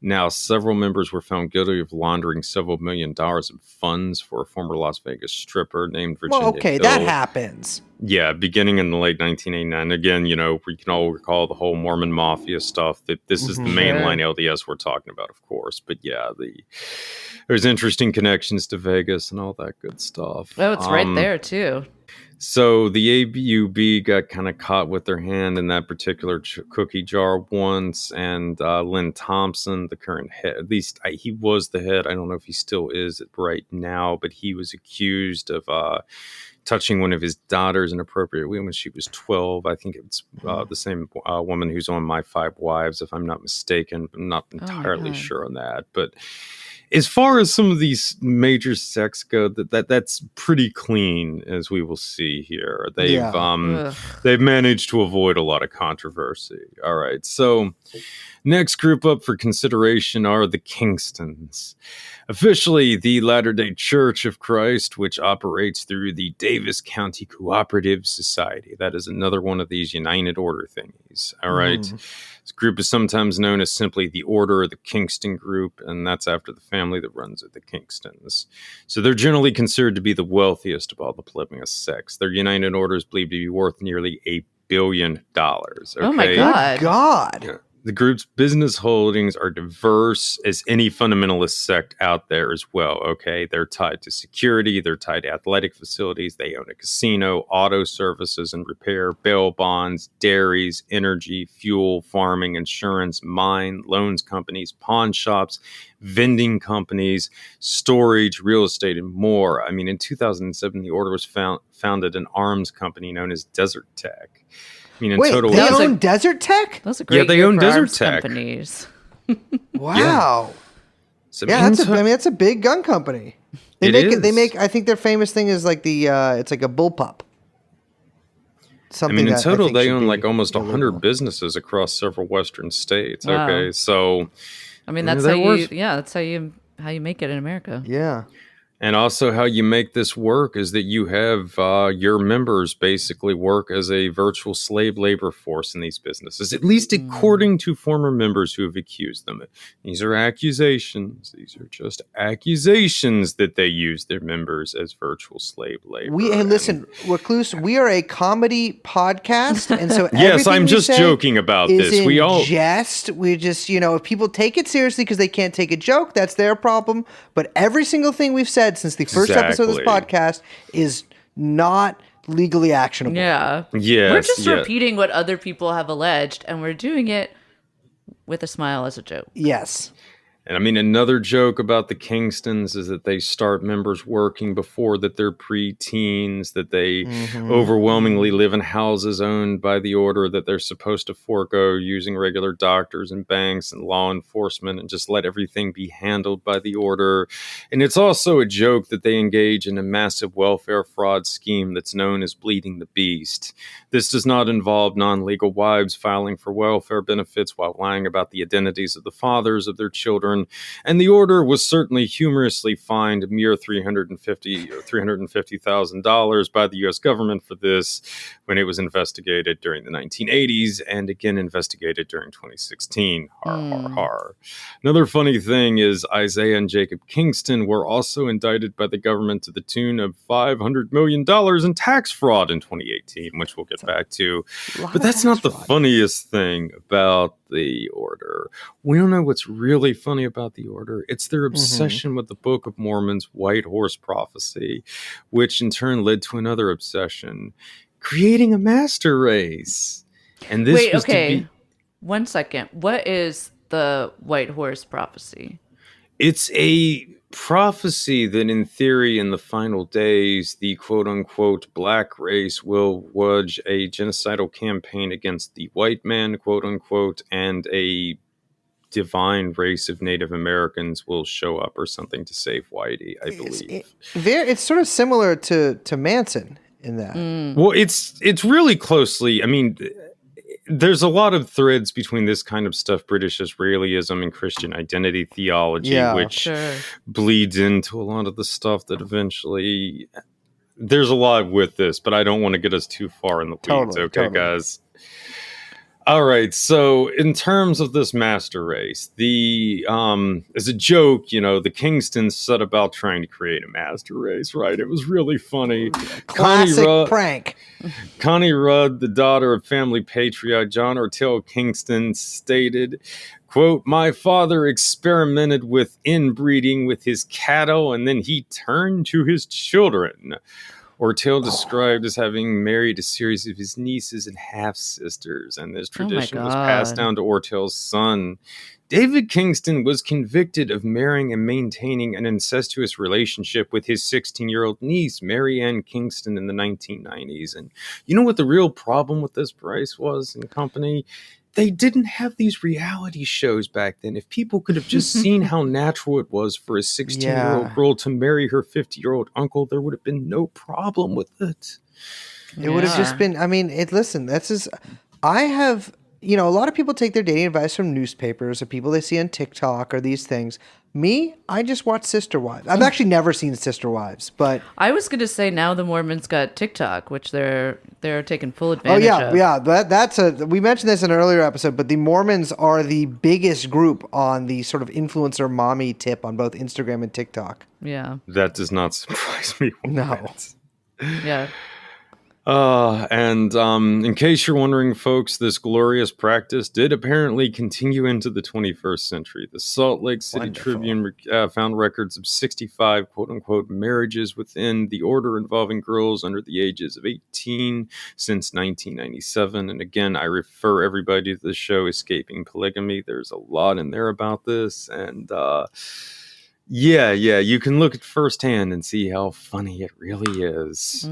Now, several members were found guilty of laundering several $1 million in funds for a former Las Vegas stripper named Virginia Well, okay, Hill. that happens. Yeah, beginning in the late 1989. Again, we can all recall the whole Mormon Mafia stuff. That this is the mainline LDS we're talking about, of course. But yeah, there's interesting connections to Vegas and all that good stuff. Oh, it's right there too. So the ABUB got kind of caught with their hand in that particular cookie jar once, and Lynn Thompson, the current head, at least he was the head. I don't know if he still is right now, but he was accused of touching one of his daughters inappropriately when she was 12. I think it's the same woman who's on My 5 Wives, if I'm not mistaken. I'm not entirely sure on that, but as far as some of these major sects go, that's pretty clean, as we will see here. They've managed to avoid a lot of controversy. All right, so next group up for consideration are the Kingstons. Officially, the Latter-day Church of Christ, which operates through the Davis County Cooperative Society. That is another one of these United Order thingies. All right. This group is sometimes known as simply the Order of the Kingston Group, and that's after the family that runs it, the Kingstons. So they're generally considered to be the wealthiest of all the polygamous sects. Their United Order is believed to be worth nearly $1 billion. Okay? Oh my God. Good God. Yeah. The group's business holdings are diverse as any fundamentalist sect out there as well, okay? They're tied to security, they're tied to athletic facilities, they own a casino, auto services and repair, bail bonds, dairies, energy, fuel, farming, insurance, mine, loans companies, pawn shops, vending companies, storage, real estate, and more. I mean, in 2007, the order was founded an arms company known as Desert Tech. I mean, in total, they own Desert Tech? That's a great they year own for Desert arms Tech. companies. Wow. So that's a big gun company. They make I think their famous thing is like it's like a bullpup. In total, they own like almost 100 businesses across several western states. Wow. Okay, so I mean, that's how you make it in America. Yeah. And also how you make this work is that you have your members basically work as a virtual slave labor force in these businesses, at least according to former members who have accused them. These are accusations. These are just accusations that they use their members as virtual slave labor. Listen, Recluse, we are a comedy podcast, and so yes, I'm just joking about this. We just, if people take it seriously because they can't take a joke, that's their problem. But every single thing we've said since the first episode of this podcast is not legally actionable. Yeah. Yes. We're just repeating what other people have alleged, and we're doing it with a smile as a joke. Yes. And I mean, another joke about the Kingstons is that they start members working before that they're pre-teens, that they overwhelmingly live in houses owned by the order, that they're supposed to forego using regular doctors and banks and law enforcement and just let everything be handled by the order. And it's also a joke that they engage in a massive welfare fraud scheme that's known as Bleeding the Beast. This does not involve non-legal wives filing for welfare benefits while lying about the identities of the fathers of their children. And the order was certainly humorously fined a mere $350,000 by the U.S. government for this when it was investigated during the 1980s and again investigated during 2016. Har, har, har. Another funny thing is Isaiah and Jacob Kingston were also indicted by the government to the tune of $500 million in tax fraud in 2018, which we'll get back to. But that's not the funniest thing about the order. We don't know what's really funny about the order. It's their obsession with the Book of Mormon's White Horse Prophecy, which in turn led to another obsession, creating a master race. And this was to be... 1 second. What is the White Horse Prophecy? It's a prophecy that in theory in the final days the quote-unquote black race will wage a genocidal campaign against the white man, quote-unquote, and a divine race of Native Americans will show up or something to save Whitey, I believe. It's sort of similar to Manson in that. Well, it's really closely, I mean, there's a lot of threads between this kind of stuff, British Israelism and Christian identity theology, which bleeds into a lot of the stuff that eventually... There's a lot with this, but I don't want to get us too far in the weeds, guys? All right, so in terms of this master race, the as a joke, the Kingstons set about trying to create a master race, right? It was really funny. Classic prank. Connie Rudd, the daughter of family patriarch John Ortell Kingston, stated, quote, "My father experimented with inbreeding with his cattle, and then he turned to his children." Ortell described as having married a series of his nieces and half-sisters, and this tradition was passed down to Ortell's son. David Kingston was convicted of marrying and maintaining an incestuous relationship with his 16-year-old niece, Mary Ann Kingston, in the 1990s. And you know what the real problem with this, Bryce, was and company? They didn't have these reality shows back then. If people could have just seen how natural it was for a 16-year-old girl to marry her 50-year-old uncle, there would have been no problem with it. It would have just been, I mean, listen, that's just, I have, a lot of people take their dating advice from newspapers or people they see on TikTok or these things. Me, I just watch Sister Wives. I've actually never seen Sister Wives, but I was going to say now the Mormons got TikTok, which they're taking full advantage of. Oh yeah. That's we mentioned this in an earlier episode, but the Mormons are the biggest group on the sort of influencer mommy tip on both Instagram and TikTok. Yeah. That does not surprise me. No. Yeah. And in case you're wondering, folks, this glorious practice did apparently continue into the 21st century. The Salt Lake City Tribune found records of 65 quote-unquote marriages within the order involving girls under the ages of 18 since 1997. And again, I refer everybody to the show Escaping Polygamy. There's a lot in there about this. And yeah, you can look at firsthand and see how funny it really is.